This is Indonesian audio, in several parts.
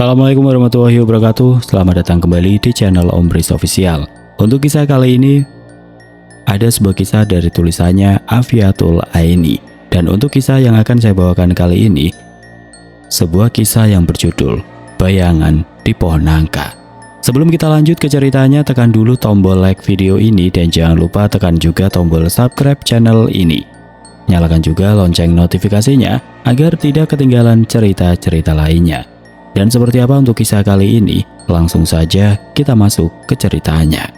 Assalamualaikum warahmatullahi wabarakatuh. Selamat datang kembali di channel Om Riz Official. Untuk kisah kali ini ada sebuah kisah dari tulisannya Afiatul Aini. Dan untuk kisah yang akan saya bawakan kali ini, sebuah kisah yang berjudul Bayangan di Pohon Nangka. Sebelum kita lanjut ke ceritanya, tekan dulu tombol like video ini dan jangan lupa tekan juga tombol subscribe channel ini. Nyalakan juga lonceng notifikasinya agar tidak ketinggalan cerita-cerita lainnya. Dan seperti apa untuk kisah kali ini? Langsung saja kita masuk ke ceritanya.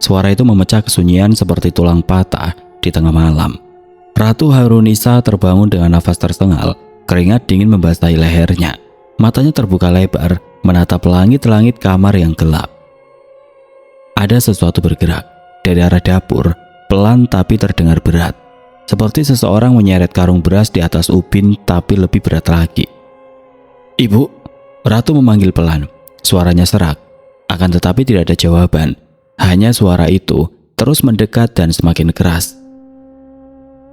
Suara itu memecah kesunyian seperti tulang patah di tengah malam. Ratu Harunisa terbangun dengan nafas tersengal, keringat dingin membasahi lehernya. Matanya terbuka lebar, menatap langit-langit kamar yang gelap. Ada sesuatu bergerak dari arah dapur, pelan tapi terdengar berat. Seperti seseorang menyeret karung beras di atas ubin, tapi lebih berat lagi. "Ibu," Ratu memanggil pelan. Suaranya serak, akan tetapi tidak ada jawaban. Hanya suara itu terus mendekat dan semakin keras.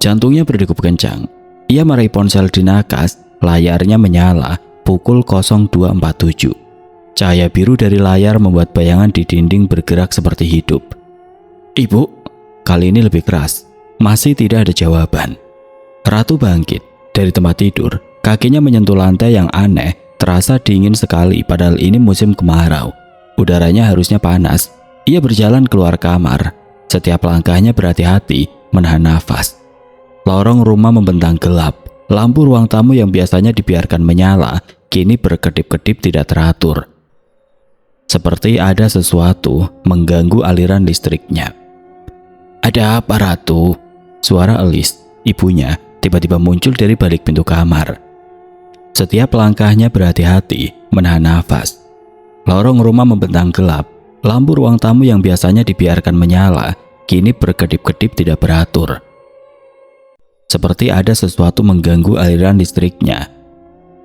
Jantungnya berdegup kencang. Ia meraih ponsel di nakas, layarnya menyala pukul 02.47. Cahaya biru dari layar membuat bayangan di dinding bergerak seperti hidup. "Ibu," kali ini lebih keras. Masih tidak ada jawaban. Ratu bangkit dari tempat tidur, kakinya menyentuh lantai yang aneh, terasa dingin sekali padahal ini musim kemarau. Udaranya harusnya panas. Ia berjalan keluar kamar. Setiap langkahnya berhati-hati, menahan nafas. Lorong rumah membentang gelap. Lampu ruang tamu yang biasanya dibiarkan menyala, kini berkedip-kedip tidak teratur. Seperti ada sesuatu mengganggu aliran listriknya. "Ada apa, Ratu?" Suara Elis, ibunya, tiba-tiba muncul dari balik pintu kamar. Setiap langkahnya berhati-hati, menahan nafas. Lorong rumah membentang gelap. Lampu ruang tamu yang biasanya dibiarkan menyala, kini berkedip-kedip tidak beratur. Seperti ada sesuatu mengganggu aliran listriknya.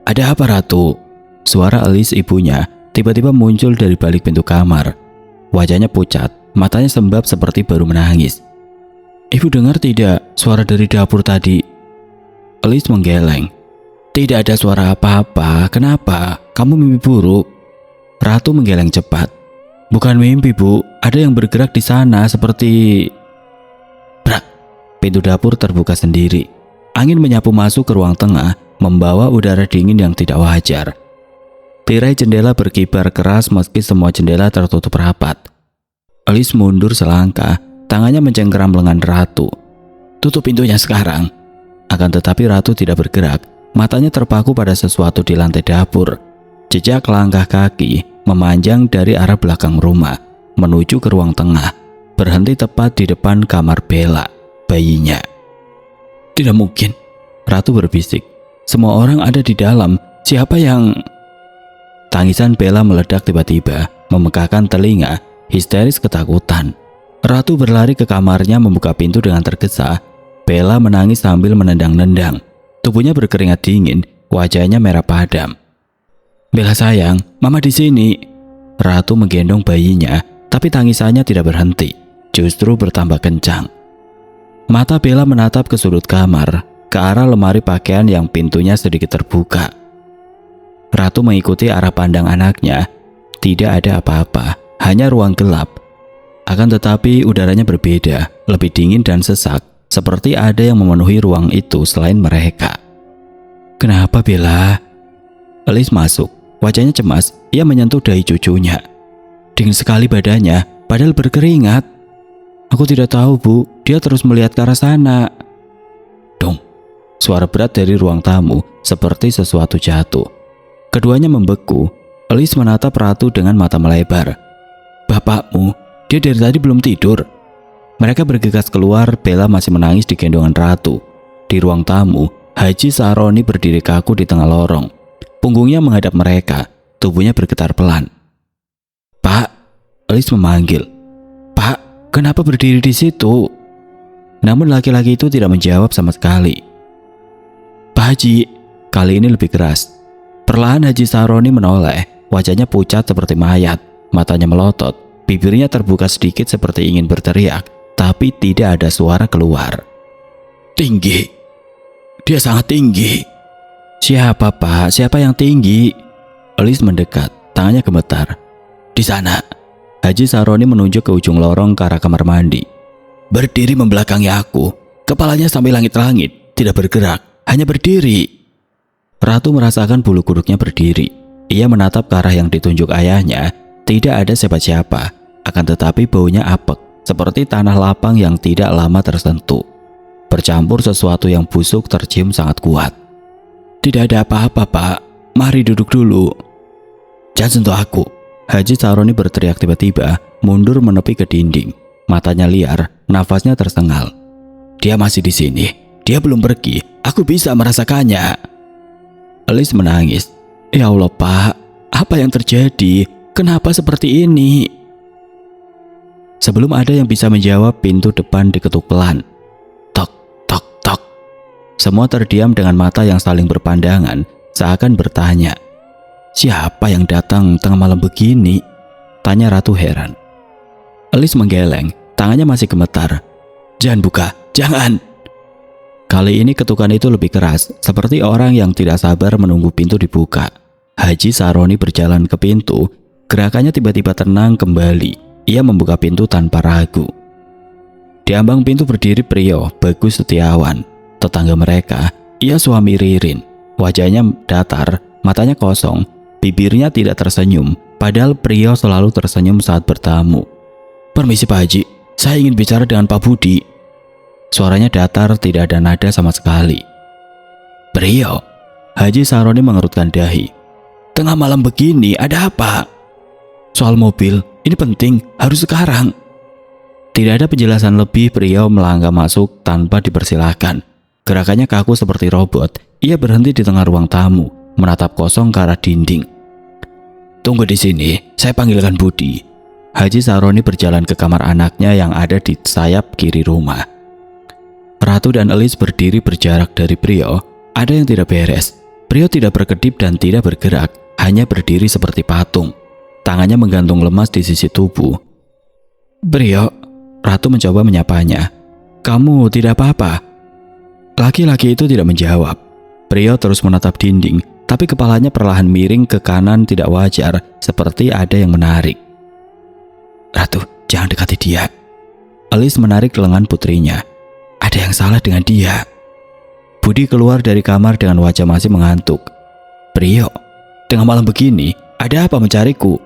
"Ada apa, Ratu?" Suara Elis, ibunya, tiba-tiba muncul dari balik pintu kamar. Wajahnya pucat, matanya sembab seperti baru menangis. "Ibu dengar tidak suara dari dapur tadi?" Elis menggeleng. "Tidak ada suara apa-apa. Kenapa? Kamu mimpi buruk?" Ratu menggeleng cepat. "Bukan mimpi, Bu. Ada yang bergerak di sana seperti..." Brak! Pintu dapur terbuka sendiri. Angin menyapu masuk ke ruang tengah, membawa udara dingin yang tidak wajar. Tirai jendela berkibar keras meski semua jendela tertutup rapat. Elis mundur selangkah, tangannya mencengkeram lengan Ratu. "Tutup pintunya sekarang." Akan tetapi Ratu tidak bergerak. Matanya terpaku pada sesuatu di lantai dapur. Jejak langkah kaki memanjang dari arah belakang rumah menuju ke ruang tengah, berhenti tepat di depan kamar Bella, bayinya. "Tidak mungkin," Ratu berbisik. "Semua orang ada di dalam. Siapa yang..." Tangisan Bella meledak tiba-tiba, memegahkan telinga, histeris ketakutan. Ratu berlari ke kamarnya, membuka pintu dengan tergesa. Bella menangis sambil menendang-nendang. Tubuhnya berkeringat dingin, wajahnya merah padam. "Bella sayang, Mama di sini." Ratu menggendong bayinya, tapi tangisannya tidak berhenti, justru bertambah kencang. Mata Bella menatap ke sudut kamar, ke arah lemari pakaian yang pintunya sedikit terbuka. Ratu mengikuti arah pandang anaknya. Tidak ada apa-apa, hanya ruang gelap. Akan tetapi udaranya berbeda, lebih dingin dan sesak, seperti ada yang memenuhi ruang itu selain mereka. "Kenapa, Bella?" Elis masuk. Wajahnya cemas, ia menyentuh dahi cucunya. "Dingin sekali badannya, padahal berkeringat." "Aku tidak tahu, Bu. Dia terus melihat ke arah sana." Dong. Suara berat dari ruang tamu, seperti sesuatu jatuh. Keduanya membeku. Elis menatap Ratu dengan mata melebar. "Bapakmu, dia dari tadi belum tidur." Mereka bergegas keluar. Bella masih menangis di gendongan Ratu. Di ruang tamu, Haji Saroni berdiri kaku di tengah lorong. Punggungnya menghadap mereka, tubuhnya bergetar pelan. "Pak," Elis memanggil. "Pak, kenapa berdiri di situ?" Namun laki-laki itu tidak menjawab sama sekali. Pak Haji, kali ini lebih keras. Perlahan Haji Saroni menoleh, wajahnya pucat seperti mayat, matanya melotot, bibirnya terbuka sedikit seperti ingin berteriak, tapi tidak ada suara keluar. Tinggi. Dia sangat tinggi. Siapa Pak? Siapa yang tinggi? Elis mendekat, tangannya gemetar. Di sana. Haji Saroni menunjuk ke ujung lorong ke arah kamar mandi. Berdiri membelakangi aku, kepalanya sampai langit-langit, tidak bergerak, hanya berdiri. Ratu merasakan bulu kuduknya berdiri. Ia menatap ke arah yang ditunjuk ayahnya. Tidak ada siapa-siapa, akan tetapi baunya apek, seperti tanah lapang yang tidak lama tersentuh. Bercampur sesuatu yang busuk tercium sangat kuat. Tidak ada apa-apa Pak, mari duduk dulu. Jangan sentuh aku. Haji Saroni berteriak tiba-tiba, mundur menepi ke dinding. Matanya liar, nafasnya tersengal. Dia masih di sini, dia belum pergi, aku bisa merasakannya. Elis menangis. Ya Allah Pak, apa yang terjadi? Kenapa seperti ini? Sebelum ada yang bisa menjawab, pintu depan diketuk pelan. Tok, tok, tok. Semua terdiam dengan mata yang saling berpandangan, seakan bertanya. Siapa yang datang tengah malam begini? Tanya Ratu heran. Elis menggeleng, tangannya masih gemetar. Jangan buka, jangan. Kali ini ketukan itu lebih keras, seperti orang yang tidak sabar menunggu pintu dibuka. Haji Saroni berjalan ke pintu, gerakannya tiba-tiba tenang kembali. Ia membuka pintu tanpa ragu. Di ambang pintu berdiri Priyo, Bagus Setiawan. Tetangga mereka, ia suami Ririn. Wajahnya datar, matanya kosong, bibirnya tidak tersenyum, padahal Priyo selalu tersenyum saat bertamu. Permisi Pak Haji, saya ingin bicara dengan Pak Budi. Suaranya datar, tidak ada nada sama sekali. Priyo. Haji Saroni mengerutkan dahi. Tengah malam begini, ada apa? Soal mobil, ini penting, harus sekarang. Tidak ada penjelasan lebih, Priyo melangkah masuk tanpa dipersilahkan. Gerakannya kaku seperti robot. Ia berhenti di tengah ruang tamu, menatap kosong ke arah dinding. Tunggu di sini, saya panggilkan Budi. Haji Saroni berjalan ke kamar anaknya yang ada di sayap kiri rumah. Ratu dan Elis berdiri berjarak dari Priyo. Ada yang tidak beres. Priyo tidak berkedip dan tidak bergerak, hanya berdiri seperti patung. Tangannya menggantung lemas di sisi tubuh. Priyo, Ratu mencoba menyapanya. Kamu tidak apa-apa? Laki-laki itu tidak menjawab. Priyo terus menatap dinding, tapi kepalanya perlahan miring ke kanan tidak wajar, seperti ada yang menarik. Ratu, jangan dekati dia. Elis menarik lengan putrinya. Ada yang salah dengan dia. Budi keluar dari kamar dengan wajah masih mengantuk. Priyo, tengah malam begini, ada apa mencariku?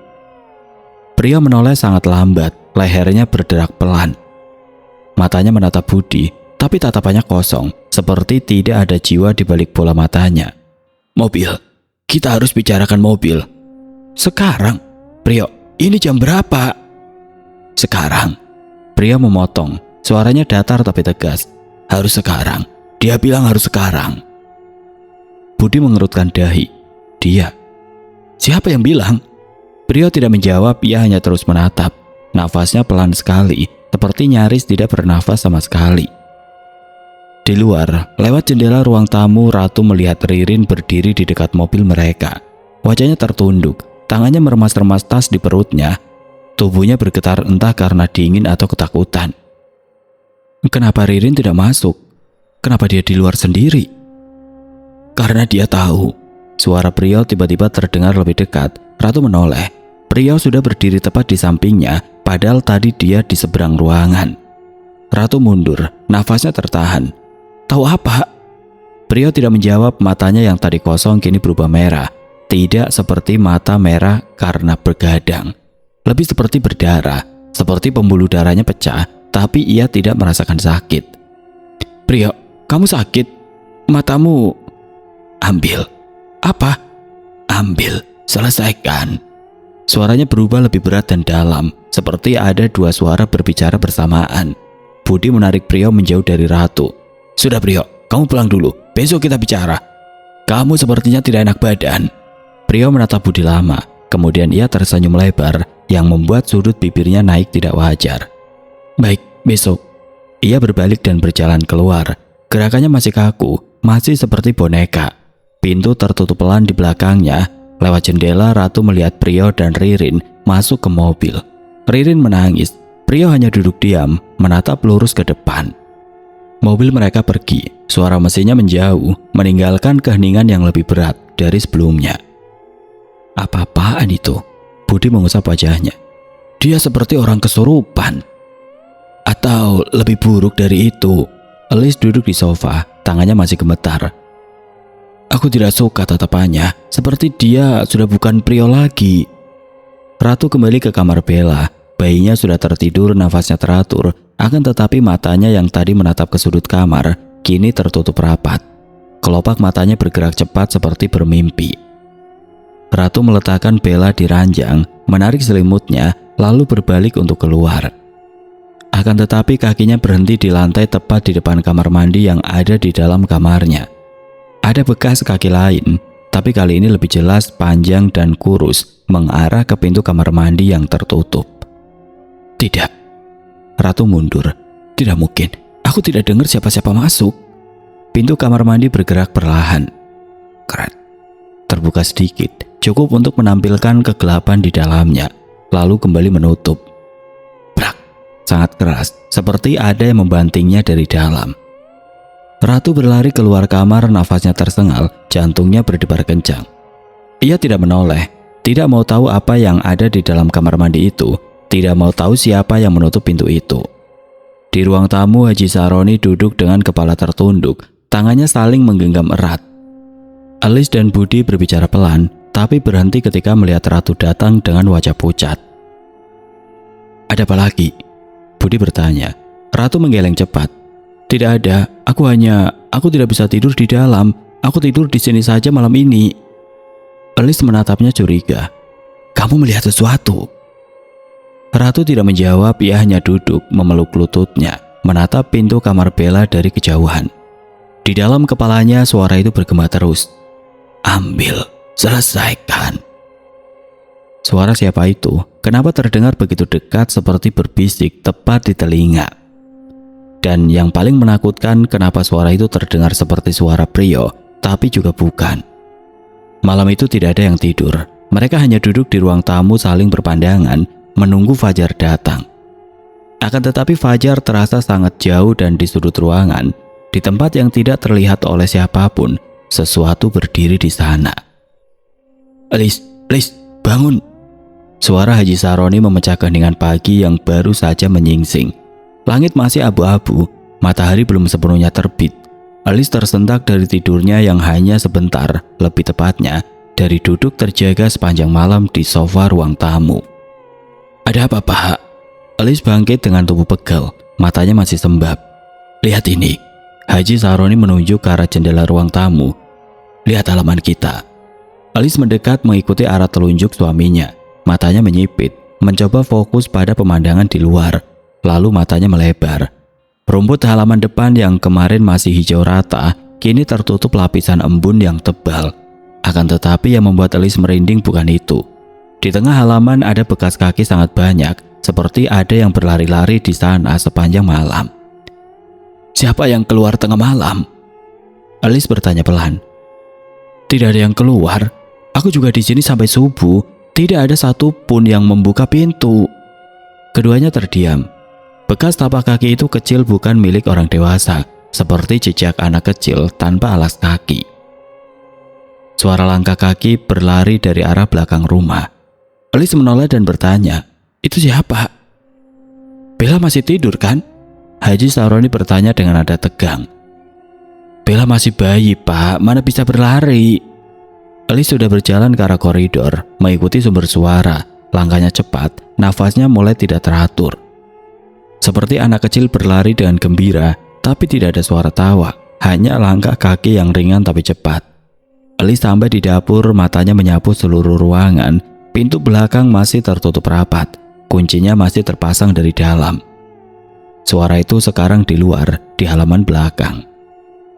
Priyo menoleh sangat lambat, lehernya berderak pelan. Matanya menatap Budi, tapi tatapannya kosong, seperti tidak ada jiwa di balik bola matanya. Mobil, kita harus bicarakan mobil. Sekarang? Priyo, ini jam berapa? Sekarang. Priyo memotong, suaranya datar tapi tegas. Harus sekarang. Dia bilang harus sekarang. Budi mengerutkan dahi. Dia. Siapa yang bilang? Priyo tidak menjawab, ia hanya terus menatap. Nafasnya pelan sekali, seperti nyaris tidak bernafas sama sekali. Di luar, lewat jendela ruang tamu, Ratu melihat Ririn berdiri di dekat mobil mereka. Wajahnya tertunduk, tangannya meremas-remas tas di perutnya. Tubuhnya bergetar entah karena dingin atau ketakutan. Kenapa Ririn tidak masuk? Kenapa dia di luar sendiri? Karena dia tahu. Suara Priyo tiba-tiba terdengar lebih dekat. Ratu menoleh. Priyo sudah berdiri tepat di sampingnya, padahal tadi dia di seberang ruangan. Ratu mundur, nafasnya tertahan. Tahu apa? Priyo tidak menjawab, matanya yang tadi kosong kini berubah merah. Tidak seperti mata merah karena bergadang. Lebih seperti berdarah, seperti pembuluh darahnya pecah, tapi ia tidak merasakan sakit. Priyo, kamu sakit? Matamu. Ambil. Apa? Ambil, selesaikan. Suaranya berubah lebih berat dan dalam, seperti ada dua suara berbicara bersamaan. Budi menarik Priyo menjauh dari Ratu. Sudah Priyo, kamu pulang dulu, besok kita bicara. Kamu sepertinya tidak enak badan. Priyo menatap Budi lama, kemudian ia tersenyum lebar yang membuat sudut bibirnya naik tidak wajar. Baik, besok. Ia berbalik dan berjalan keluar. Gerakannya masih kaku, masih seperti boneka. Pintu tertutup pelan di belakangnya. Lewat jendela, Ratu melihat Priyo dan Ririn masuk ke mobil. Ririn menangis. Priyo hanya duduk diam, menatap lurus ke depan. Mobil mereka pergi. Suara mesinnya menjauh, meninggalkan keheningan yang lebih berat dari sebelumnya. Apa-apaan itu? Budi mengusap wajahnya. Dia seperti orang kesurupan. Atau lebih buruk dari itu. Elis duduk di sofa, tangannya masih gemetar. Aku tidak suka tatapannya, seperti dia sudah bukan Priyo lagi. Ratu kembali ke kamar Bella. Bayinya sudah tertidur, nafasnya teratur, akan tetapi matanya yang tadi menatap ke sudut kamar kini tertutup rapat. Kelopak matanya bergerak cepat seperti bermimpi. Ratu meletakkan Bella di ranjang, menarik selimutnya, lalu berbalik untuk keluar. Akan tetapi kakinya berhenti di lantai tepat di depan kamar mandi yang ada di dalam kamarnya. Ada bekas kaki lain, tapi kali ini lebih jelas, panjang dan kurus, mengarah ke pintu kamar mandi yang tertutup. Tidak. Ratu mundur. Tidak mungkin. Aku tidak dengar siapa-siapa masuk. Pintu kamar mandi bergerak perlahan. Keren. Terbuka sedikit, cukup untuk menampilkan kegelapan di dalamnya, lalu kembali menutup. Brak. Sangat keras, seperti ada yang membantingnya dari dalam. Ratu berlari keluar kamar, nafasnya tersengal, jantungnya berdebar kencang. Ia tidak menoleh, tidak mau tahu apa yang ada di dalam kamar mandi itu, tidak mau tahu siapa yang menutup pintu itu. Di ruang tamu, Haji Saroni duduk dengan kepala tertunduk, tangannya saling menggenggam erat. Elis dan Budi berbicara pelan, tapi berhenti ketika melihat Ratu datang dengan wajah pucat. Ada apa lagi? Budi bertanya. Ratu menggeleng cepat. Tidak ada, aku tidak bisa tidur di dalam. Aku tidur di sini saja malam ini. Elis menatapnya curiga. Kamu melihat sesuatu? Ratu tidak menjawab, ia hanya duduk memeluk lututnya, menatap pintu kamar Bella dari kejauhan. Di dalam kepalanya suara itu bergema terus. Ambil, selesaikan. Suara siapa itu? Kenapa terdengar begitu dekat seperti berbisik tepat di telinga? Dan yang paling menakutkan, kenapa suara itu terdengar seperti suara Priyo, tapi juga bukan. Malam itu tidak ada yang tidur. Mereka hanya duduk di ruang tamu saling berpandangan, menunggu Fajar datang. Akan tetapi Fajar terasa sangat jauh dan di sudut ruangan, di tempat yang tidak terlihat oleh siapapun, sesuatu berdiri di sana. Elis, bangun. Suara Haji Saroni memecah keheningan pagi yang baru saja menyingsing. Langit masih abu-abu, matahari belum sepenuhnya terbit. Elis tersentak dari tidurnya yang hanya sebentar, lebih tepatnya dari duduk terjaga sepanjang malam di sofa ruang tamu. Ada apa, Pak? Elis bangkit dengan tubuh pegal, matanya masih sembab. Lihat ini. Haji Saroni menunjuk ke arah jendela ruang tamu. Lihat halaman kita. Elis mendekat mengikuti arah telunjuk suaminya. Matanya menyipit, mencoba fokus pada pemandangan di luar. Lalu matanya melebar. Rumput halaman depan yang kemarin masih hijau rata, kini tertutup lapisan embun yang tebal. Akan tetapi yang membuat Elis merinding bukan itu. Di tengah halaman ada bekas kaki sangat banyak, seperti ada yang berlari-lari di sana sepanjang malam. Siapa yang keluar tengah malam? Elis bertanya pelan. Tidak ada yang keluar. Aku juga di sini sampai subuh. Tidak ada satupun yang membuka pintu. Keduanya terdiam. Bekas tapak kaki itu kecil, bukan milik orang dewasa, seperti jejak anak kecil tanpa alas kaki. Suara langkah kaki berlari dari arah belakang rumah. Elis menoleh dan bertanya, itu siapa? Bella masih tidur kan? Haji Saroni bertanya dengan nada tegang. Bella masih bayi, Pak, mana bisa berlari? Elis sudah berjalan ke arah koridor, mengikuti sumber suara. Langkahnya cepat, nafasnya mulai tidak teratur. Seperti anak kecil berlari dengan gembira, tapi tidak ada suara tawa, hanya langkah kaki yang ringan tapi cepat. Elis sampai di dapur, matanya menyapu seluruh ruangan. Pintu belakang masih tertutup rapat, kuncinya masih terpasang dari dalam. Suara itu sekarang di luar, di halaman belakang.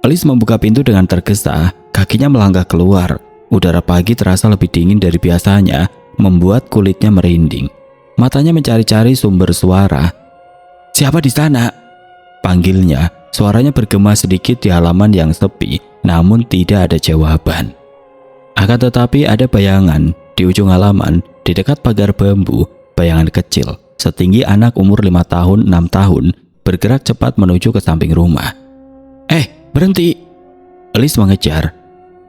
Elis membuka pintu dengan tergesa, kakinya melangkah keluar. Udara pagi terasa lebih dingin dari biasanya, membuat kulitnya merinding. Matanya mencari-cari sumber suara. Siapa di sana? Panggilnya, Suaranya bergema sedikit di halaman yang sepi, namun tidak ada jawaban. Akan tetapi ada bayangan di ujung halaman, di dekat pagar bambu, bayangan kecil, setinggi anak umur 5 tahun, 6 tahun, bergerak cepat menuju ke samping rumah. Berhenti! Alice mengejar.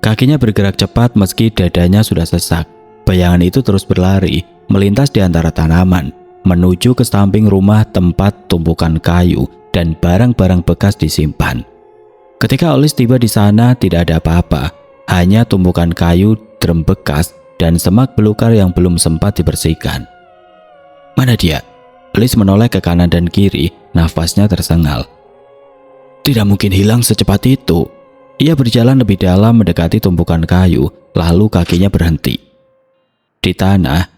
Kakinya bergerak cepat meski dadanya sudah sesak. Bayangan itu terus berlari, melintas di antara tanaman, menuju ke samping rumah tempat tumpukan kayu dan barang-barang bekas disimpan. Ketika Alice tiba di sana, tidak ada apa-apa, hanya tumpukan kayu, drum bekas, dan semak belukar yang belum sempat dibersihkan. Mana dia? Alice menoleh ke kanan dan kiri, nafasnya tersengal. Tidak mungkin hilang secepat itu. Ia berjalan lebih dalam mendekati tumpukan kayu, lalu kakinya berhenti. Di tanah,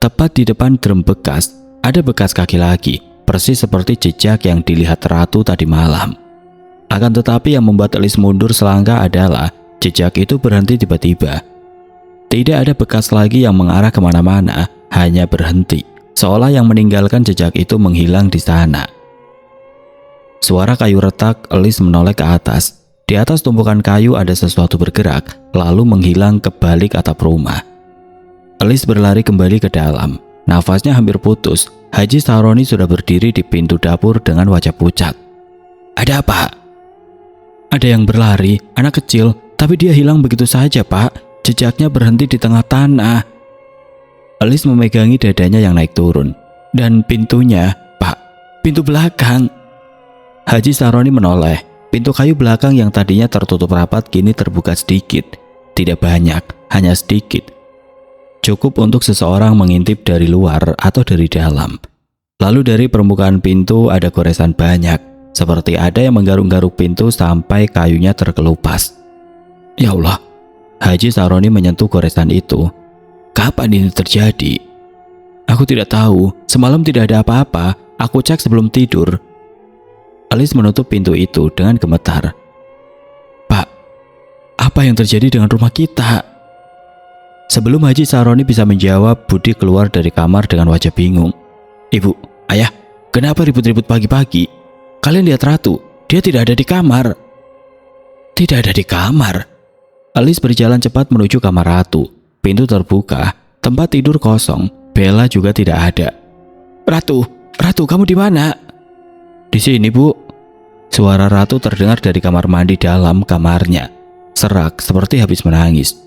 tepat di depan drum bekas, ada bekas kaki lagi, persis seperti jejak yang dilihat Ratu tadi malam. Akan tetapi yang membuat Alice mundur selangkah adalah jejak itu berhenti tiba-tiba. Tidak ada bekas lagi yang mengarah kemana-mana, hanya berhenti, seolah yang meninggalkan jejak itu menghilang di sana. Suara kayu retak, Alice menoleh ke atas. Di atas tumpukan kayu ada sesuatu bergerak, lalu menghilang ke balik atap rumah. Alice berlari kembali ke dalam. Nafasnya hampir putus. Haji Saroni sudah berdiri di pintu dapur dengan wajah pucat. Ada apa? Ada yang berlari, anak kecil, tapi dia hilang begitu saja, Pak. Jejaknya berhenti di tengah tanah. Alice memegangi dadanya yang naik turun. Dan pintunya, Pak, pintu belakang. Haji Saroni menoleh. Pintu kayu belakang yang tadinya tertutup rapat kini terbuka sedikit. Tidak banyak, hanya sedikit. Cukup untuk seseorang mengintip dari luar atau dari dalam. Lalu dari permukaan pintu ada goresan banyak, seperti ada yang menggaruk-garuk pintu sampai kayunya terkelupas. Ya Allah, Haji Saroni menyentuh goresan itu. Kapan ini terjadi? Aku tidak tahu, semalam tidak ada apa-apa, aku cek sebelum tidur. Alice menutup pintu itu dengan gemetar. Pak, apa yang terjadi dengan rumah kita? Sebelum Haji Saroni bisa menjawab, Budi keluar dari kamar dengan wajah bingung. Ibu, ayah, kenapa ribut-ribut pagi-pagi? Kalian lihat Ratu, dia tidak ada di kamar. Tidak ada di kamar. Alice berjalan cepat menuju kamar Ratu. Pintu terbuka, tempat tidur kosong, Bella juga tidak ada. Ratu, kamu di mana? Di sini, Bu. Suara Ratu terdengar dari kamar mandi dalam kamarnya. Serak seperti habis menangis.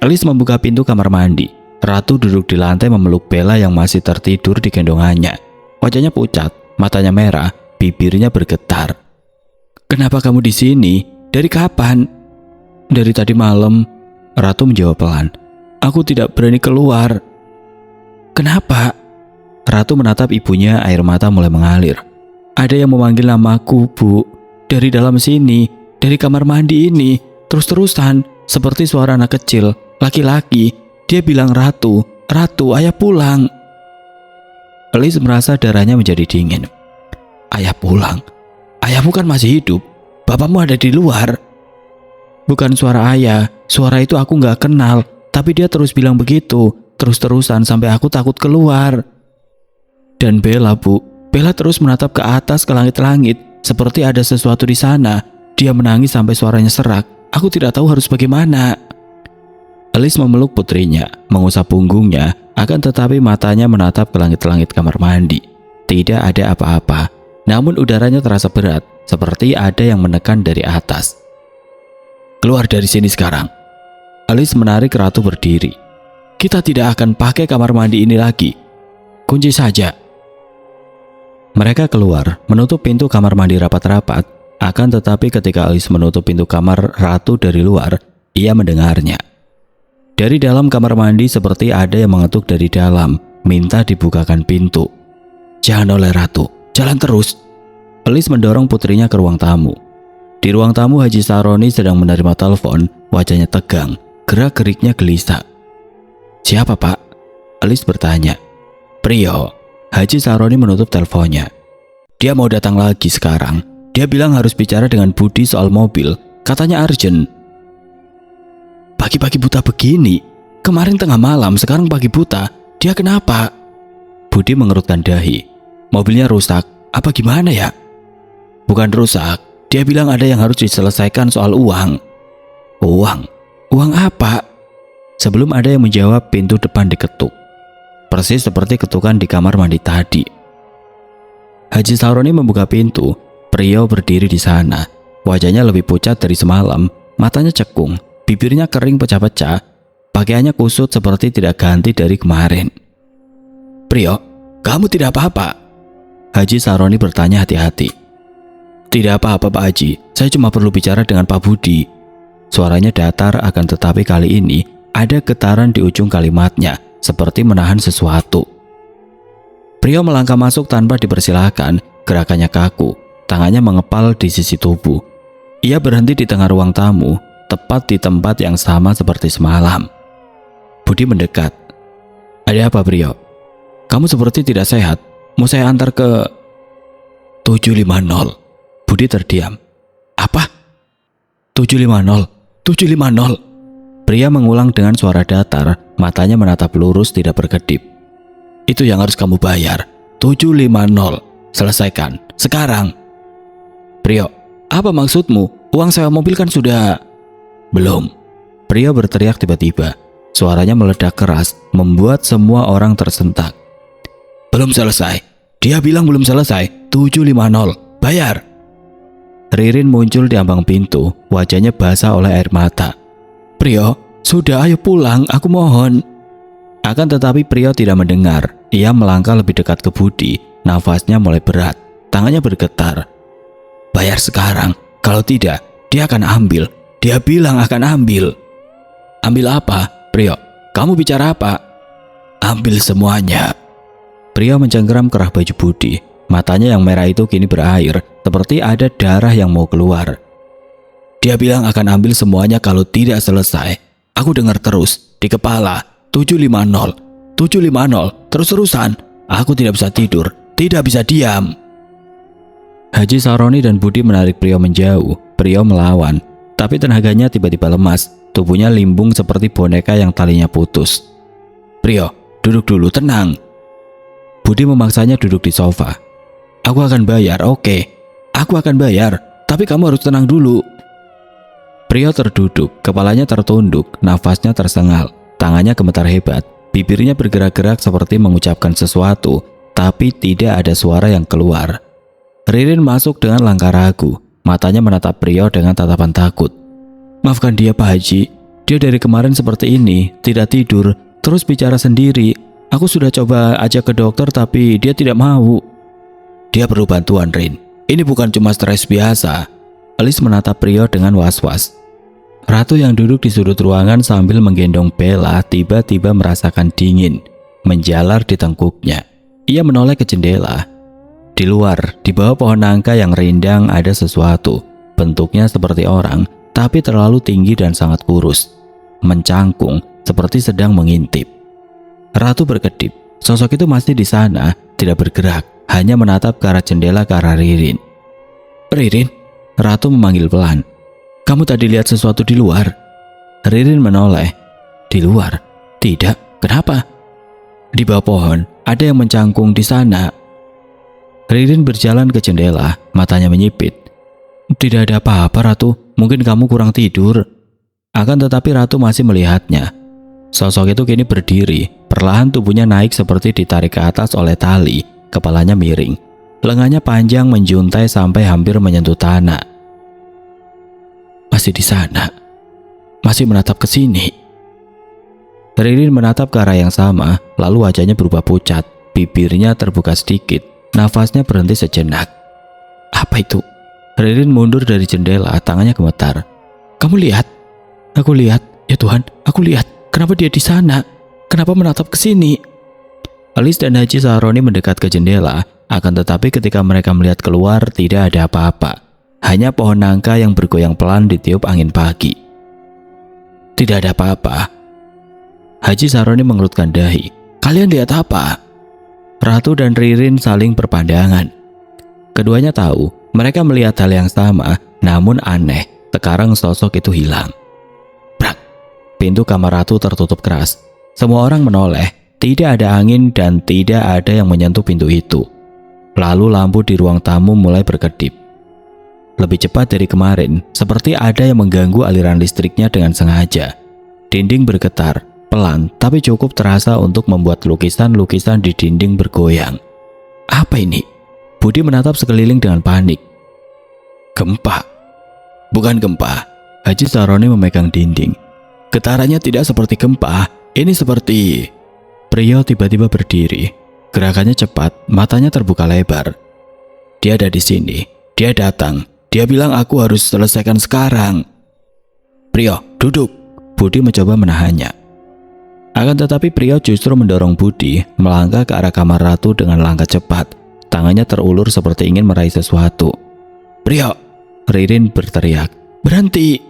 Alice membuka pintu kamar mandi. Ratu duduk di lantai memeluk Bella yang masih tertidur di gendongannya. Wajahnya pucat, matanya merah, bibirnya bergetar. Kenapa kamu di sini? Dari kapan? Dari tadi malam. Ratu menjawab pelan. Aku tidak berani keluar. Kenapa? Ratu menatap ibunya, air mata mulai mengalir. Ada yang memanggil namaku, Bu. Dari dalam sini, dari kamar mandi ini, terus-terusan, seperti suara anak kecil, laki-laki. Dia bilang, Ratu, ayah pulang. Alice merasa darahnya menjadi dingin. Ayah pulang? Ayahmu kan masih hidup. Bapakmu ada di luar. Bukan suara ayah, suara itu aku gak kenal. Tapi dia terus bilang begitu, terus-terusan sampai aku takut keluar. Dan Bella, Bu. Bella terus menatap ke atas ke langit-langit, seperti ada sesuatu di sana. Dia menangis sampai suaranya serak. Aku tidak tahu harus bagaimana. Alice memeluk putrinya, mengusap punggungnya, akan tetapi matanya menatap ke langit-langit kamar mandi. Tidak ada apa-apa, namun udaranya terasa berat, seperti ada yang menekan dari atas. Keluar dari sini sekarang. Alice menarik Ratu berdiri. Kita tidak akan pakai kamar mandi ini lagi. Kunci saja. Mereka keluar, menutup pintu kamar mandi rapat-rapat. Akan tetapi ketika Alice menutup pintu kamar Ratu dari luar, ia mendengarnya. Dari dalam kamar mandi seperti ada yang mengetuk dari dalam, minta dibukakan pintu. Jangan oleh Ratu, jalan terus. Alice mendorong putrinya ke ruang tamu. Di ruang tamu Haji Saroni sedang menerima telepon, wajahnya tegang, gerak-geriknya gelisah. Siapa, Pak? Alice bertanya. Prio. Haji Saroni menutup teleponnya. Dia mau datang lagi sekarang. Dia bilang harus bicara dengan Budi soal mobil. Katanya urgent. Pagi-pagi buta begini. Kemarin tengah malam, sekarang pagi buta. Dia kenapa? Budi mengerutkan dahi. Mobilnya rusak. Apa gimana ya? Bukan rusak. Dia bilang ada yang harus diselesaikan soal uang. Uang? Uang apa? Sebelum ada yang menjawab, pintu depan diketuk. Persis seperti ketukan di kamar mandi tadi. Haji Sahroni membuka pintu. Pria berdiri di sana. Wajahnya lebih pucat dari semalam. Matanya cekung. Bibirnya kering pecah-pecah. Pakaiannya kusut seperti tidak ganti dari kemarin. Prio, kamu tidak apa-apa? Haji Sahroni bertanya hati-hati. Tidak apa-apa Pak Haji, saya cuma perlu bicara dengan Pak Budi. Suaranya datar, akan tetapi kali ini ada getaran di ujung kalimatnya, seperti menahan sesuatu. Prio melangkah masuk tanpa dipersilakan, gerakannya kaku, tangannya mengepal di sisi tubuh. Ia berhenti di tengah ruang tamu, tepat di tempat yang sama seperti semalam. Budi mendekat. Ada apa Prio? Kamu seperti tidak sehat. Mau saya antar ke 750. Budi terdiam. Apa? 750. 750. Pria mengulang dengan suara datar, matanya menatap lurus tidak berkedip. Itu yang harus kamu bayar. 750. Selesaikan. Sekarang. Prio, apa maksudmu? Uang sewa mobil kan sudah... Belum. Pria berteriak tiba-tiba. Suaranya meledak keras, membuat semua orang tersentak. Belum selesai. Dia bilang belum selesai. 750. Bayar. Ririn muncul di ambang pintu, wajahnya basah oleh air mata. Prio, sudah ayo pulang, aku mohon. Akan tetapi Prio tidak mendengar. Ia melangkah lebih dekat ke Budi. Nafasnya mulai berat, tangannya bergetar. Bayar sekarang. Kalau tidak, dia akan ambil. Dia bilang akan ambil. Ambil apa? Prio, kamu bicara apa? Ambil semuanya. Pria mencengkeram kerah baju Budi. Matanya yang merah itu kini berair, seperti ada darah yang mau keluar. Dia bilang akan ambil semuanya kalau tidak selesai. Aku dengar terus, di kepala. 750. 750. Terus-terusan. Aku tidak bisa tidur, tidak bisa diam. Haji Sahroni dan Budi menarik Prio menjauh. Prio melawan, tapi tenaganya tiba-tiba lemas. Tubuhnya limbung seperti boneka yang talinya putus. Prio, duduk dulu, tenang. Budi memaksanya duduk di sofa. Aku akan bayar, oke. Aku akan bayar, tapi kamu harus tenang dulu. Prio terduduk, kepalanya tertunduk, nafasnya tersengal, tangannya gemetar hebat, bibirnya bergerak-gerak seperti mengucapkan sesuatu, tapi tidak ada suara yang keluar. Ririn masuk dengan langkah ragu, matanya menatap Prio dengan tatapan takut. Maafkan dia Pak Haji, dia dari kemarin seperti ini, tidak tidur, terus bicara sendiri. Aku sudah coba ajak ke dokter tapi dia tidak mau. Dia perlu bantuan Rin, ini bukan cuma stres biasa. Alis menatap Prio dengan was-was. Ratu yang duduk di sudut ruangan sambil menggendong Bella tiba-tiba merasakan dingin menjalar di tengkuknya. Ia menoleh ke jendela. Di luar, di bawah pohon nangka yang rindang ada sesuatu. Bentuknya seperti orang, tapi terlalu tinggi dan sangat kurus. Mencangkung, seperti sedang mengintip. Ratu berkedip. Sosok itu masih di sana, tidak bergerak, hanya menatap ke arah jendela ke arah Ririn. Ririn, Ratu memanggil pelan. Kamu tadi lihat sesuatu di luar? Ririn menoleh. Di luar? Tidak, kenapa? Di bawah pohon, ada yang mencangkung di sana. Ririn berjalan ke jendela, matanya menyipit. Tidak ada apa-apa Ratu, mungkin kamu kurang tidur. Akan tetapi Ratu masih melihatnya. Sosok itu kini berdiri, perlahan tubuhnya naik seperti ditarik ke atas oleh tali, kepalanya miring. Lengannya panjang menjuntai sampai hampir menyentuh tanah. Masih di sana, masih menatap ke sini. Ririn menatap ke arah yang sama, lalu wajahnya berubah pucat, bibirnya terbuka sedikit, nafasnya berhenti sejenak. Apa itu? Ririn mundur dari jendela, tangannya gemetar. Kamu lihat? Aku lihat, ya Tuhan, aku lihat. Kenapa dia di sana? Kenapa menatap ke sini? Alis dan Haji Sahroni mendekat ke jendela, akan tetapi ketika mereka melihat keluar tidak ada apa-apa. Hanya pohon nangka yang bergoyang pelan ditiup angin pagi. Tidak ada apa-apa. Haji Sahroni mengerutkan dahi. Kalian lihat apa? Ratu dan Ririn saling berpandangan. Keduanya tahu mereka melihat hal yang sama, namun aneh, sekarang sosok itu hilang. Brak! Pintu kamar Ratu tertutup keras. Semua orang menoleh, tidak ada angin dan tidak ada yang menyentuh pintu itu. Lalu lampu di ruang tamu mulai berkedip. lebih cepat dari kemarin, seperti ada yang mengganggu aliran listriknya dengan sengaja. Dinding bergetar, pelan tapi cukup terasa untuk membuat lukisan-lukisan di dinding bergoyang. Apa ini? Budi menatap sekeliling dengan panik. Gempa. Bukan gempa. Haji Saroni memegang dinding. Getarannya tidak seperti gempa, ini seperti... Pria tiba-tiba berdiri. Gerakannya cepat, matanya terbuka lebar. Dia ada di sini. Dia datang. Dia bilang aku harus selesaikan sekarang. Prio, duduk. Budi mencoba menahannya. Akan tetapi Prio justru mendorong Budi melangkah ke arah kamar Ratu dengan langkah cepat. Tangannya terulur seperti ingin meraih sesuatu. Prio, Ririn berteriak. Berhenti.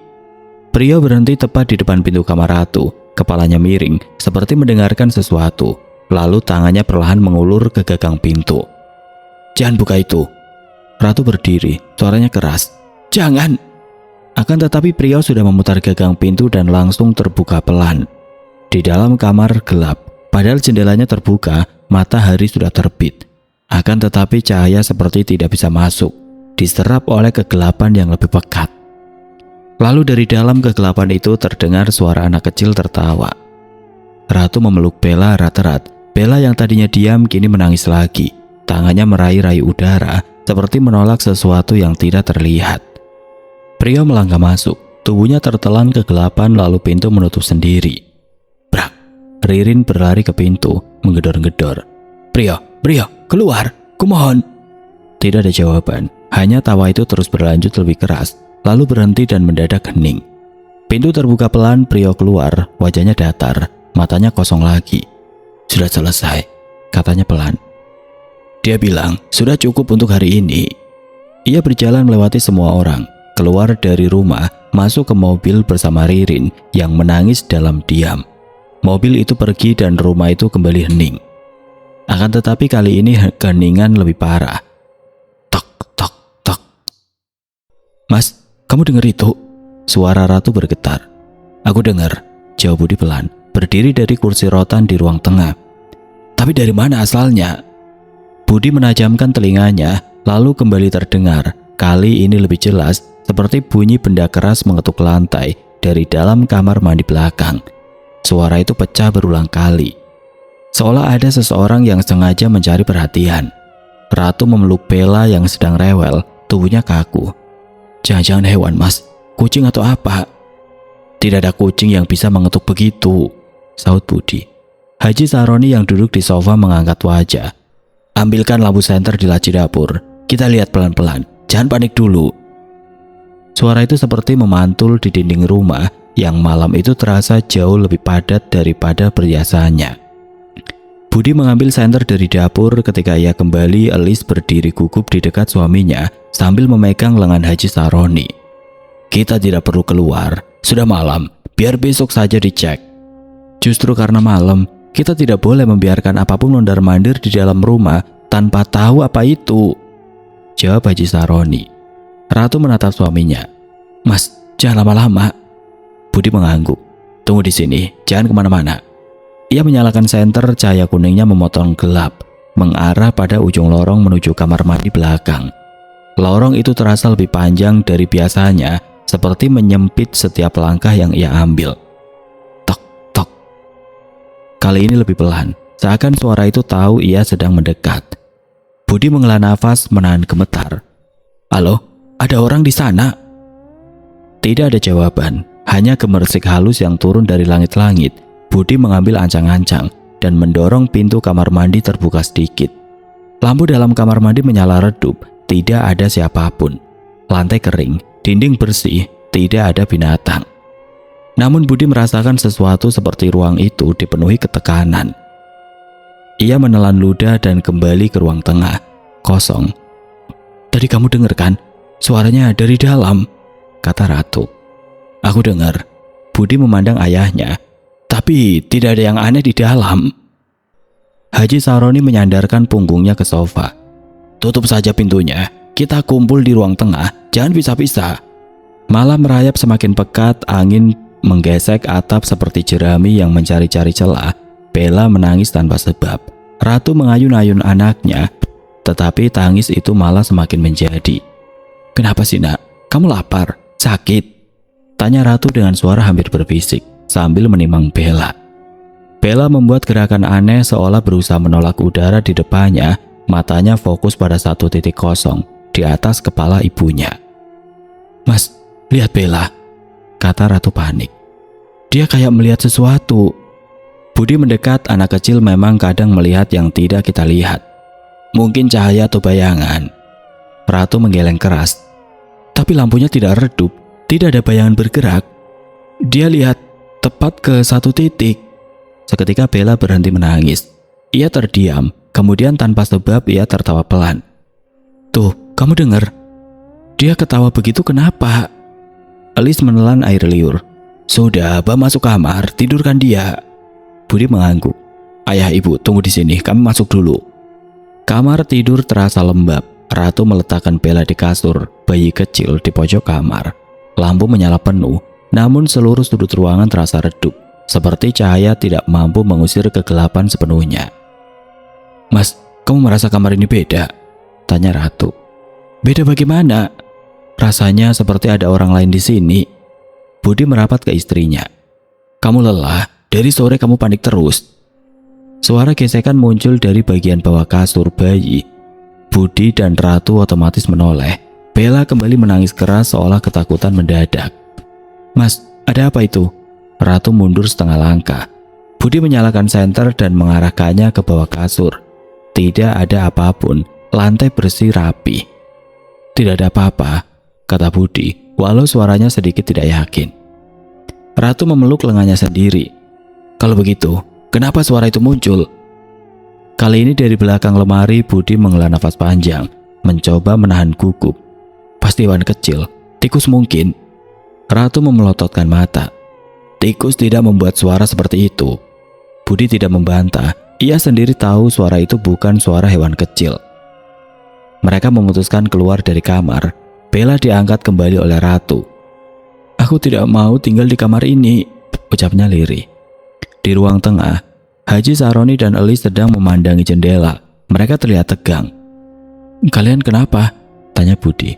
Prio berhenti tepat di depan pintu kamar Ratu. Kepalanya miring seperti mendengarkan sesuatu. Lalu tangannya perlahan mengulur ke gagang pintu. Jangan buka itu. Ratu berdiri, suaranya keras. Jangan. Akan tetapi Prio sudah memutar gagang pintu dan langsung terbuka pelan. Di dalam kamar gelap, padahal jendelanya terbuka, matahari sudah terbit. Akan tetapi cahaya seperti tidak bisa masuk, diserap oleh kegelapan yang lebih pekat. Lalu dari dalam kegelapan itu terdengar suara anak kecil tertawa. Ratu memeluk Bella erat-erat. Bella yang tadinya diam kini menangis lagi. Tangannya meraih-raih udara seperti menolak sesuatu yang tidak terlihat. Pria melangkah masuk. Tubuhnya tertelan kegelapan lalu pintu menutup sendiri. Brak! Ririn berlari ke pintu, menggedor-gedor. Prio, keluar! Kumohon! Tidak ada jawaban. Hanya tawa itu terus berlanjut lebih keras. Lalu berhenti dan mendadak hening. Pintu terbuka pelan, Prio keluar, wajahnya datar, matanya kosong lagi. Sudah selesai, katanya pelan. Dia bilang, sudah cukup untuk hari ini. Ia berjalan melewati semua orang, keluar dari rumah, masuk ke mobil bersama Ririn yang menangis dalam diam. Mobil itu pergi dan rumah itu kembali hening. Akan tetapi kali ini keheningan lebih parah. Tok, tok, tok. Mas, kamu dengar itu? Suara Ratu bergetar. Aku dengar, jawab Budi pelan, berdiri dari kursi rotan di ruang tengah. Tapi dari mana asalnya? Budi menajamkan telinganya, lalu kembali terdengar. Kali ini lebih jelas, seperti bunyi benda keras mengetuk lantai dari dalam kamar mandi belakang. Suara itu pecah berulang kali. Seolah ada seseorang yang sengaja mencari perhatian. Ratu memeluk Bella yang sedang rewel, tubuhnya kaku. Jangan-jangan hewan, Mas. Kucing atau apa? Tidak ada kucing yang bisa mengetuk begitu, sahut Budi. Haji Saroni yang duduk di sofa mengangkat wajah. Ambilkan lampu senter di laci dapur. Kita lihat pelan-pelan. Jangan panik dulu. Suara itu seperti memantul di dinding rumah yang malam itu terasa jauh lebih padat daripada biasanya. Budi mengambil senter dari dapur. Ketika ia kembali, Elis berdiri gugup di dekat suaminya sambil memegang lengan Haji Saroni. Kita tidak perlu keluar, sudah malam, biar besok saja dicek. Justru karena malam, kita tidak boleh membiarkan apapun mondar-mandir di dalam rumah tanpa tahu apa itu, jawab Haji Saroni. Ratu menatap suaminya. Mas, jangan lama-lama. Budi mengangguk. Tunggu di sini, jangan kemana-mana. Ia menyalakan senter, cahaya kuningnya memotong gelap, mengarah pada ujung lorong menuju kamar mandi belakang. Lorong itu terasa lebih panjang dari biasanya, seperti menyempit setiap langkah yang ia ambil. Tok, tok. Kali ini lebih pelan, seakan suara itu tahu ia sedang mendekat. Budi menghela nafas menahan gemetar. Halo, ada orang di sana? Tidak ada jawaban, hanya gemersik halus yang turun dari langit-langit. Budi mengambil ancang-ancang dan mendorong pintu kamar mandi terbuka sedikit. Lampu dalam kamar mandi menyala redup, tidak ada siapapun. Lantai kering, dinding bersih, tidak ada binatang. Namun Budi merasakan sesuatu seperti ruang itu dipenuhi ketekanan. Ia menelan ludah dan kembali ke ruang tengah, kosong. Tadi kamu dengar kan? Suaranya dari dalam, kata Ratu. Aku dengar. Budi memandang ayahnya. Tapi tidak ada yang aneh di dalam. Haji Saroni menyandarkan punggungnya ke sofa. Tutup saja pintunya. Kita kumpul di ruang tengah. Jangan pisah-pisah. Malam merayap semakin pekat. Angin menggesek atap seperti jerami yang mencari-cari celah. Bella menangis tanpa sebab. Ratu mengayun-ayun anaknya. Tetapi tangis itu malah semakin menjadi. Kenapa sih nak? Kamu lapar? Sakit? Tanya Ratu dengan suara hampir berbisik sambil menimang Bella. Bella membuat gerakan aneh seolah berusaha menolak udara di depannya. Matanya fokus pada satu titik kosong di atas kepala ibunya. Mas, lihat Bella, kata Ratu panik. Dia kayak melihat sesuatu. Budi mendekat. Anak kecil memang kadang melihat yang tidak kita lihat. Mungkin cahaya atau bayangan. Ratu menggeleng keras. Tapi lampunya tidak redup, tidak ada bayangan bergerak. Dia lihat tepat ke satu titik. Seketika Bella berhenti menangis. Ia terdiam, kemudian tanpa sebab ia tertawa pelan. Tuh, kamu dengar? Dia ketawa begitu kenapa? Elis menelan air liur. Sudah, bawa masuk kamar, tidurkan dia. Budi mengangguk. Ayah ibu, tunggu di sini, kami masuk dulu. Kamar tidur terasa lembab. Ratu meletakkan Bella di kasur bayi kecil di pojok kamar. Lampu menyala penuh, namun seluruh sudut ruangan terasa redup, seperti cahaya tidak mampu mengusir kegelapan sepenuhnya. Mas, kamu merasa kamar ini beda? Tanya Ratu. Beda bagaimana? Rasanya seperti ada orang lain di sini. Budi merapat ke istrinya. Kamu lelah, dari sore kamu panik terus. Suara gesekan muncul dari bagian bawah kasur bayi. Budi dan Ratu otomatis menoleh. Bella kembali menangis keras seolah ketakutan mendadak. Mas, ada apa itu? Ratu mundur setengah langkah. Budi menyalakan senter dan mengarahkannya ke bawah kasur. Tidak ada apapun, lantai bersih rapi. Tidak ada apa-apa, kata Budi, walau suaranya sedikit tidak yakin. Ratu memeluk lengannya sendiri. Kalau begitu, kenapa suara itu muncul? Kali ini dari belakang lemari. Budi menghela nafas panjang, mencoba menahan gugup. Pasti hewan kecil, tikus mungkin. Ratu memelototkan mata. Tikus tidak membuat suara seperti itu. Budi tidak membantah. Ia sendiri tahu suara itu bukan suara hewan kecil. Mereka memutuskan keluar dari kamar. Bella diangkat kembali oleh Ratu. Aku tidak mau tinggal di kamar ini, ucapnya lirih. Di ruang tengah, Haji Saroni dan Elis sedang memandangi jendela. Mereka terlihat tegang. Kalian kenapa? Tanya Budi.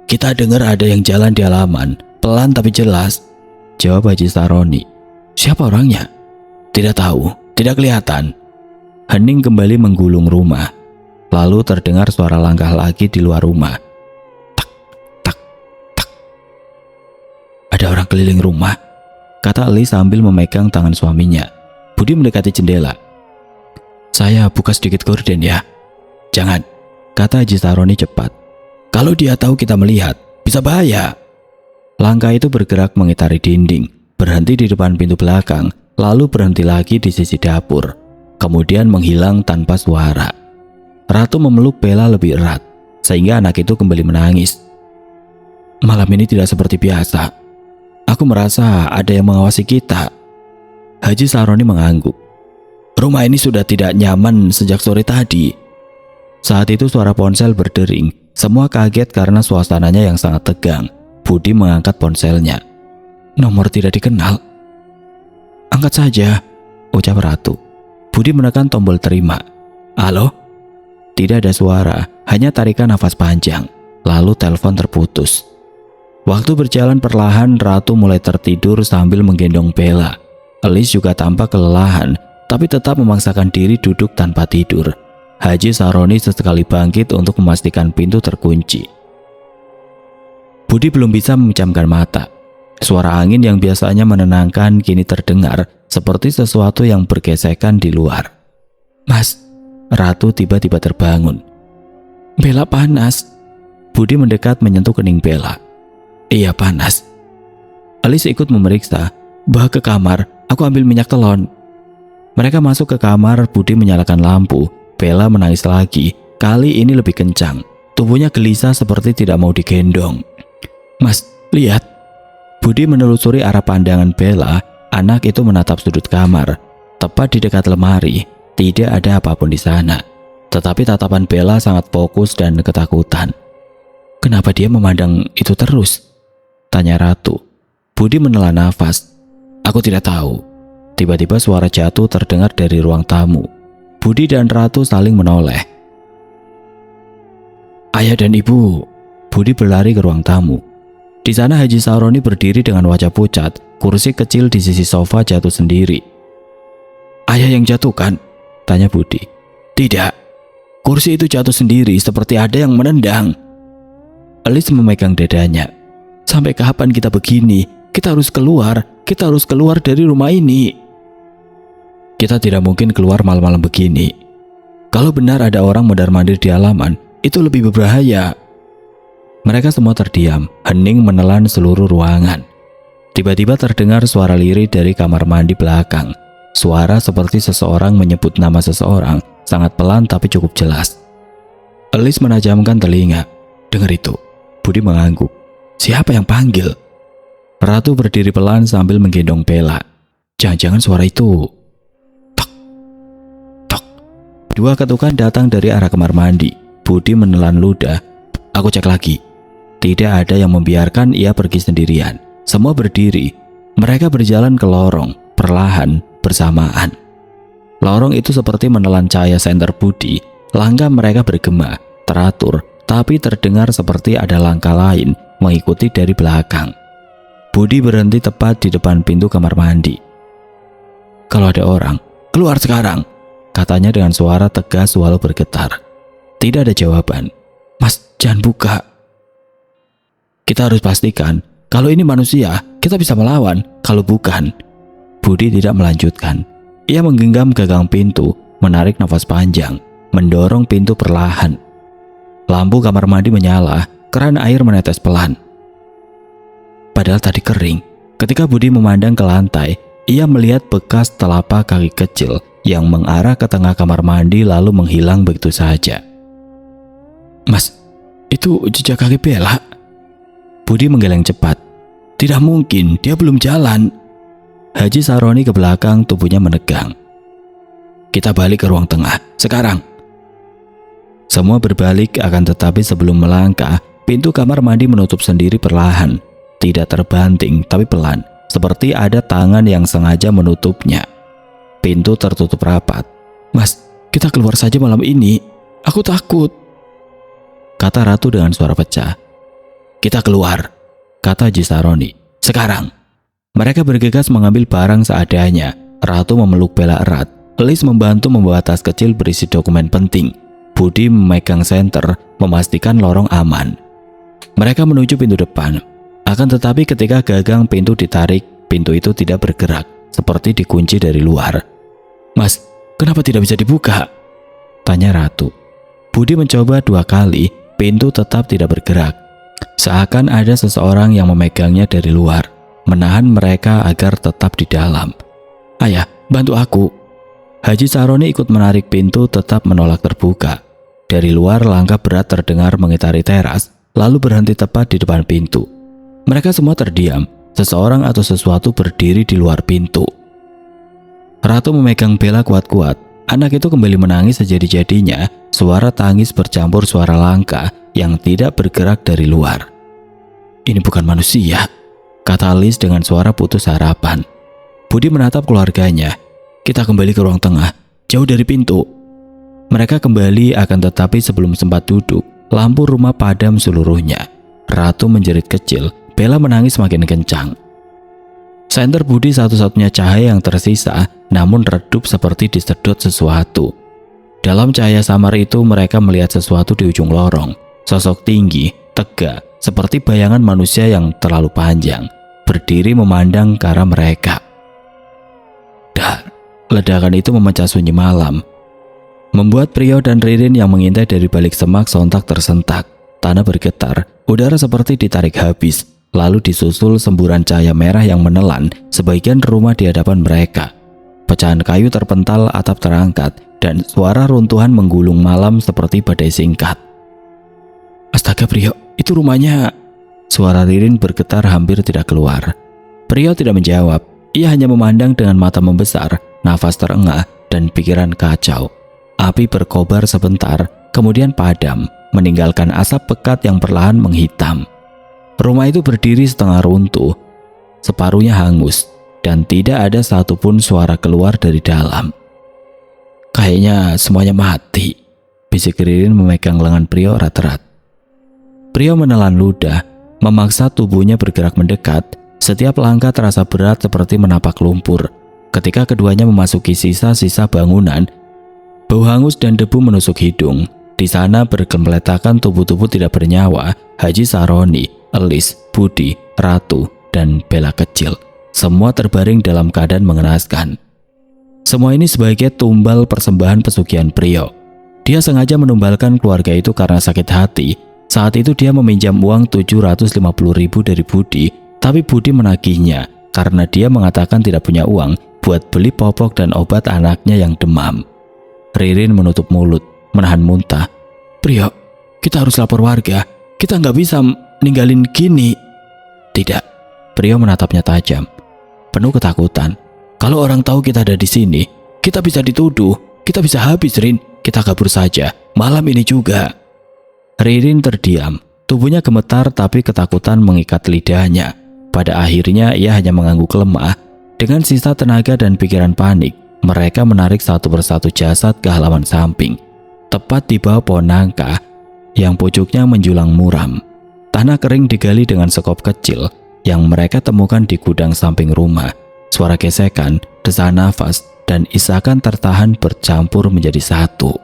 Kita dengar ada yang jalan di halaman, pelan tapi jelas, jawab Haji Saroni. Siapa orangnya? Tidak tahu, tidak kelihatan. Hening kembali menggulung rumah. Lalu terdengar suara langkah lagi di luar rumah. Tak, tak, tak. Ada orang keliling rumah, kata Elis sambil memegang tangan suaminya. Budi mendekati jendela. Saya buka sedikit gorden ya. Jangan, kata Haji Saroni cepat. Kalau dia tahu kita melihat, bisa bahaya. Langkah itu bergerak mengitari dinding, berhenti di depan pintu belakang, lalu berhenti lagi di sisi dapur, kemudian menghilang tanpa suara. Ratu memeluk Bella lebih erat, sehingga anak itu kembali menangis. Malam ini tidak seperti biasa. Aku merasa ada yang mengawasi kita. Haji Saroni mengangguk. Rumah ini sudah tidak nyaman sejak sore tadi. Saat itu suara ponsel berdering. Semua kaget karena suasananya yang sangat tegang. Budi mengangkat ponselnya. Nomor tidak dikenal. Angkat saja, ucap Ratu. Budi menekan tombol terima. Halo? Tidak ada suara, hanya tarikan nafas panjang. Lalu telepon terputus. Waktu berjalan perlahan, Ratu mulai tertidur sambil menggendong Bella. Elis juga tampak kelelahan, tapi tetap memaksakan diri duduk tanpa tidur. Haji Saroni sesekali bangkit untuk memastikan pintu terkunci. Budi belum bisa memejamkan mata. Suara angin yang biasanya menenangkan kini terdengar seperti sesuatu yang bergesekan di luar. Mas, Ratu tiba-tiba terbangun. Bella panas. Budi mendekat menyentuh kening Bella. Iya panas. Elis ikut memeriksa. Bawa ke kamar. Aku ambil minyak telon. Mereka masuk ke kamar. Budi menyalakan lampu. Bella menangis lagi. Kali ini lebih kencang. Tubuhnya gelisah seperti tidak mau digendong. Mas, lihat. Budi menelusuri arah pandangan Bella. Anak itu menatap sudut kamar. Tepat di dekat lemari. Tidak ada apapun di sana. Tetapi tatapan Bella sangat fokus dan ketakutan. Kenapa dia memandang itu terus? Tanya Ratu. Budi menela nafas. Aku tidak tahu. Tiba-tiba suara jatuh terdengar dari ruang tamu. Budi dan Ratu saling menoleh. Ayah dan ibu, Budi berlari ke ruang tamu. Di sana Haji Sahroni berdiri dengan wajah pucat, kursi kecil di sisi sofa jatuh sendiri. "Ayah yang jatuhkan?" tanya Budi. "Tidak, kursi itu jatuh sendiri seperti ada yang menendang." Elis memegang dadanya. "Sampai kapan kita begini? Kita harus keluar dari rumah ini." "Kita tidak mungkin keluar malam-malam begini. Kalau benar ada orang mondar-mandir di halaman, itu lebih berbahaya." Mereka semua terdiam, hening menelan seluruh ruangan. Tiba-tiba terdengar suara lirih dari kamar mandi belakang. Suara seperti seseorang menyebut nama seseorang, sangat pelan tapi cukup jelas. Elis menajamkan telinga. "Dengar itu?" Budi mengangguk. "Siapa yang panggil?" Ratu berdiri pelan sambil menggendong Bella. "Jangan-jangan suara itu..." Tok, tok. Dua ketukan datang dari arah kamar mandi. Budi menelan ludah. "Aku cek lagi." Tidak ada yang membiarkan ia pergi sendirian. Semua berdiri. Mereka berjalan ke lorong, perlahan, bersamaan. Lorong itu seperti menelan cahaya senter Budi. Langkah mereka bergema, teratur, tapi terdengar seperti ada langkah lain mengikuti dari belakang. Budi berhenti tepat di depan pintu kamar mandi. "Kalau ada orang, keluar sekarang," katanya dengan suara tegas walau bergetar. Tidak ada jawaban. "Mas, jangan buka." "Kita harus pastikan, kalau ini manusia, kita bisa melawan. Kalau bukan..." Budi tidak melanjutkan. Ia menggenggam gagang pintu, menarik nafas panjang, mendorong pintu perlahan. Lampu kamar mandi menyala, keran air menetes pelan. Padahal tadi kering. Ketika Budi memandang ke lantai, ia melihat bekas telapak kaki kecil yang mengarah ke tengah kamar mandi lalu menghilang begitu saja. "Mas, itu jejak kaki Bella." Budi menggeleng cepat. "Tidak mungkin, dia belum jalan." Haji Sahroni ke belakang, tubuhnya menegang. "Kita balik ke ruang tengah, sekarang." Semua berbalik, akan tetapi sebelum melangkah, pintu kamar mandi menutup sendiri perlahan. Tidak terbanting, tapi pelan, seperti ada tangan yang sengaja menutupnya. Pintu tertutup rapat. "Mas, kita keluar saja malam ini. Aku takut," kata Ratu dengan suara pecah. "Kita keluar," kata Haji Sahroni. "Sekarang." Mereka bergegas mengambil barang seadanya. Ratu memeluk Bella erat. Elis membantu membawa tas kecil berisi dokumen penting. Budi memegang senter, memastikan lorong aman. Mereka menuju pintu depan. Akan tetapi ketika gagang pintu ditarik, pintu itu tidak bergerak, seperti dikunci dari luar. "Mas, kenapa tidak bisa dibuka?" tanya Ratu. Budi mencoba 2 kali, pintu tetap tidak bergerak. Seakan ada seseorang yang memegangnya dari luar, menahan mereka agar tetap di dalam. "Ayah, bantu aku." Haji Sahroni ikut menarik pintu, tetap menolak terbuka. Dari luar langkah berat terdengar mengitari teras, lalu berhenti tepat di depan pintu. Mereka semua terdiam. Seseorang atau sesuatu berdiri di luar pintu. Ratu memegang Bella kuat-kuat. Anak itu kembali menangis sejadi-jadinya. Suara tangis bercampur suara langkah yang tidak bergerak dari luar. "Ini bukan manusia," kata Liz dengan suara putus harapan. Budi menatap keluarganya. "Kita kembali ke ruang tengah, jauh dari pintu." Mereka kembali, akan tetapi sebelum sempat duduk, lampu rumah padam seluruhnya. Ratu menjerit kecil, Bella menangis makin kencang. Senter Budi satu-satunya cahaya yang tersisa, namun redup seperti disedot sesuatu. Dalam cahaya samar itu mereka melihat sesuatu di ujung lorong. Sosok tinggi, tegak, seperti bayangan manusia yang terlalu panjang, berdiri memandang ke arah mereka. Dar, ledakan itu memecah sunyi malam, membuat Priyo dan Ririn yang mengintai dari balik semak sontak tersentak. Tanah bergetar, udara seperti ditarik habis, lalu disusul semburan cahaya merah yang menelan sebagian rumah di hadapan mereka. Pecahan kayu terpental, atap terangkat, dan suara runtuhan menggulung malam seperti badai singkat. "Astaga Priyo, itu rumahnya." Suara Ririn bergetar hampir tidak keluar. Priyo tidak menjawab, ia hanya memandang dengan mata membesar, nafas terengah, dan pikiran kacau. Api berkobar sebentar, kemudian padam, meninggalkan asap pekat yang perlahan menghitam. Rumah itu berdiri setengah runtuh, separuhnya hangus, dan tidak ada satupun suara keluar dari dalam. "Kayaknya semuanya mati," bisik Ririn memegang lengan Priyo erat-erat. Prio menelan ludah, memaksa tubuhnya bergerak mendekat. Setiap langkah terasa berat seperti menapak lumpur. Ketika keduanya memasuki sisa-sisa bangunan, bau hangus dan debu menusuk hidung. Di sana bergempeletakan tubuh-tubuh tidak bernyawa, Haji Saroni, Elis, Budi, Ratu, dan Bella kecil. Semua terbaring dalam keadaan mengenaskan. Semua ini sebagai tumbal persembahan pesugihan Prio. Dia sengaja menumbalkan keluarga itu karena sakit hati. Saat itu dia meminjam uang 750.000 dari Budi, tapi Budi menagihnya karena dia mengatakan tidak punya uang buat beli popok dan obat anaknya yang demam. Ririn menutup mulut, menahan muntah. Prio, kita harus lapor warga. Kita nggak bisa ninggalin gini. Tidak. Prio menatapnya tajam, penuh ketakutan. Kalau orang tahu kita ada di sini, kita bisa dituduh. Kita bisa habis, Rin. Kita kabur saja. Malam ini juga. Ririn terdiam. Tubuhnya gemetar tapi ketakutan mengikat lidahnya. Pada akhirnya ia hanya mengangguk lemah. Dengan sisa tenaga dan pikiran panik, mereka menarik satu persatu jasad ke halaman samping. Tepat di bawah pohon nangka yang pucuknya menjulang muram. Tanah kering digali dengan sekop kecil yang mereka temukan di gudang samping rumah. Suara gesekan, desahan nafas, dan isakan tertahan bercampur menjadi satu.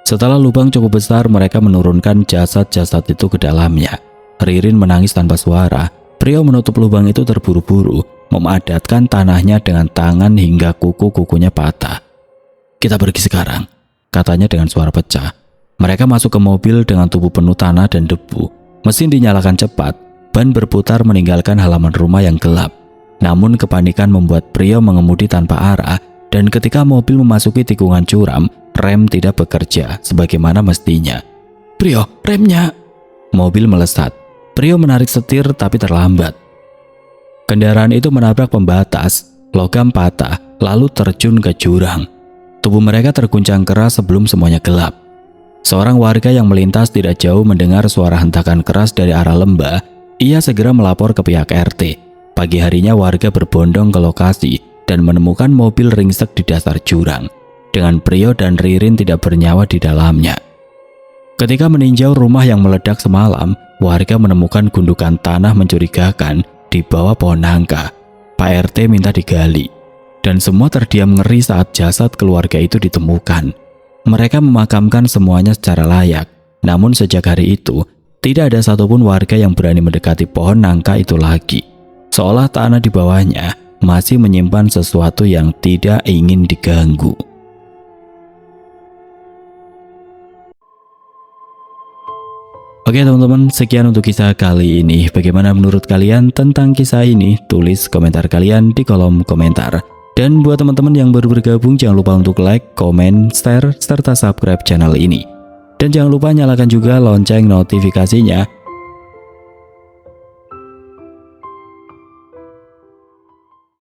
Setelah lubang cukup besar, mereka menurunkan jasad-jasad itu ke dalamnya. Ririn menangis tanpa suara. Prio menutup lubang itu terburu-buru, memadatkan tanahnya dengan tangan hingga kuku-kukunya patah. Kita pergi sekarang, katanya dengan suara pecah. Mereka masuk ke mobil dengan tubuh penuh tanah dan debu. Mesin dinyalakan cepat, ban berputar meninggalkan halaman rumah yang gelap. Namun kepanikan membuat Prio mengemudi tanpa arah, dan ketika mobil memasuki tikungan curam, rem tidak bekerja sebagaimana mestinya. Prio, remnya! Mobil melesat. Prio menarik setir tapi terlambat. Kendaraan itu menabrak pembatas, logam patah, lalu terjun ke jurang. Tubuh mereka terguncang keras sebelum semuanya gelap. Seorang warga yang melintas tidak jauh mendengar suara hentakan keras dari arah lembah. Ia segera melapor ke pihak RT. Pagi harinya warga berbondong ke lokasi dan menemukan mobil ringsek di dasar jurang, dengan Prio dan Ririn tidak bernyawa di dalamnya. Ketika meninjau rumah yang meledak semalam, warga menemukan gundukan tanah mencurigakan di bawah pohon nangka. Pak RT minta digali, dan semua terdiam ngeri saat jasad keluarga itu ditemukan. Mereka memakamkan semuanya secara layak, namun sejak hari itu, tidak ada satupun warga yang berani mendekati pohon nangka itu lagi. Seolah tanah di bawahnya masih menyimpan sesuatu yang tidak ingin diganggu. Oke teman-teman, sekian untuk kisah kali ini. Bagaimana menurut kalian tentang kisah ini? Tulis komentar kalian di kolom komentar. Dan buat teman-teman yang baru bergabung, jangan lupa untuk like, komen, share, serta subscribe channel ini. Dan jangan lupa nyalakan juga lonceng notifikasinya